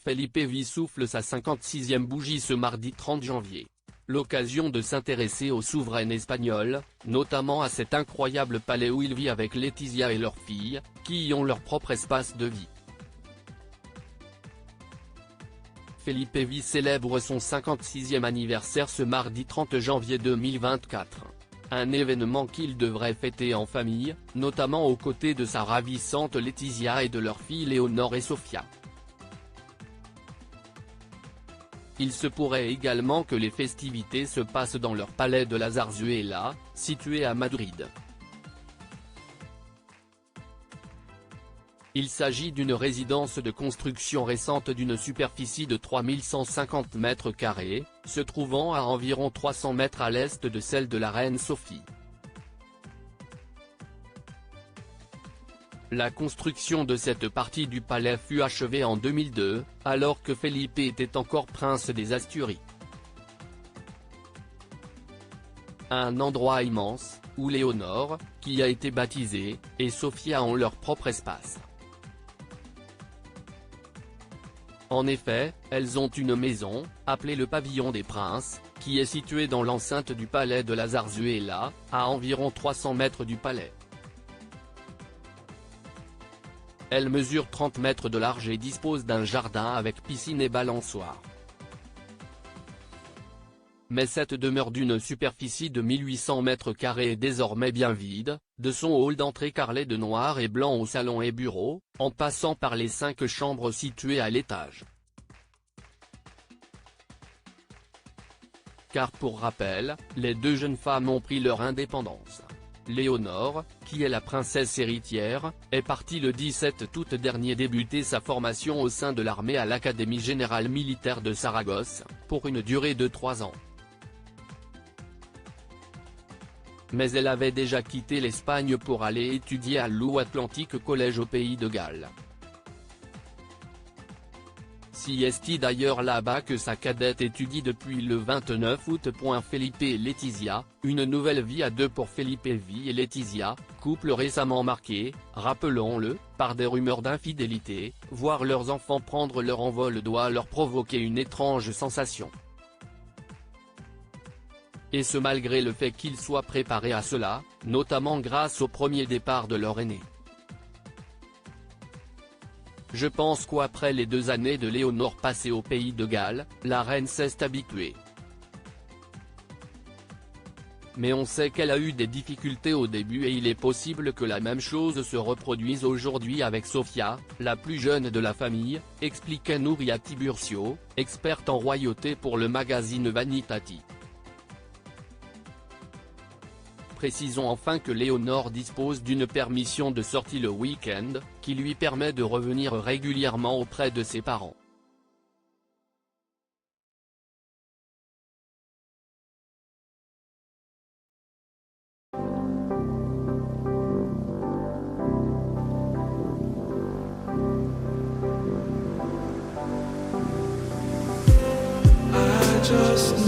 Felipe V souffle sa 56e bougie ce mardi 30 janvier. L'occasion de s'intéresser aux souveraines espagnoles, notamment à cet incroyable palais où il vit avec Letizia et leur fille, qui y ont leur propre espace de vie. Felipe V célèbre son 56e anniversaire ce mardi 30 janvier 2024. Un événement qu'il devrait fêter en famille, notamment aux côtés de sa ravissante Letizia et de leurs filles Léonore et Sofia. Il se pourrait également que les festivités se passent dans leur palais de la Zarzuela, situé à Madrid. Il s'agit d'une résidence de construction récente d'une superficie de 3150 mètres carrés, se trouvant à environ 300 mètres à l'est de celle de la reine Sophie. La construction de cette partie du palais fut achevée en 2002, alors que Felipe était encore prince des Asturies. Un endroit immense, où Léonore, qui a été baptisée, et Sofia ont leur propre espace. En effet, elles ont une maison, appelée le Pavillon des Princes, qui est située dans l'enceinte du palais de la Zarzuela, à environ 300 mètres du palais. Elle mesure 30 mètres de large et dispose d'un jardin avec piscine et balançoire. Mais cette demeure d'une superficie de 1800 mètres carrés est désormais bien vide, de son hall d'entrée carrelé de noir et blanc au salon et bureau, en passant par les 5 chambres situées à l'étage. Car pour rappel, les deux jeunes femmes ont pris leur indépendance. Léonore, qui est la princesse héritière, est partie le 17 août dernier débuter sa formation au sein de l'armée à l'Académie générale militaire de Saragosse, pour une durée de 3 ans. Mais elle avait déjà quitté l'Espagne pour aller étudier à l'Atlantic College au pays de Galles. C'est d'ailleurs là-bas que sa cadette étudie depuis le 29 août. Felipe et Letizia, une nouvelle vie à deux pour Felipe V et Letizia, couple récemment marqué, rappelons-le, par des rumeurs d'infidélité. Voir leurs enfants prendre leur envol doit leur provoquer une étrange sensation. Et ce malgré le fait qu'ils soient préparés à cela, notamment grâce au premier départ de leur aîné. Je pense qu'après les 2 années de Léonore passées au pays de Galles, la reine s'est habituée. Mais on sait qu'elle a eu des difficultés au début et il est possible que la même chose se reproduise aujourd'hui avec Sofia, la plus jeune de la famille, expliquait Nuria Tiburcio, experte en royauté pour le magazine Vanitati. Précisons enfin que Léonore dispose d'une permission de sortie le week-end, qui lui permet de revenir régulièrement auprès de ses parents. I just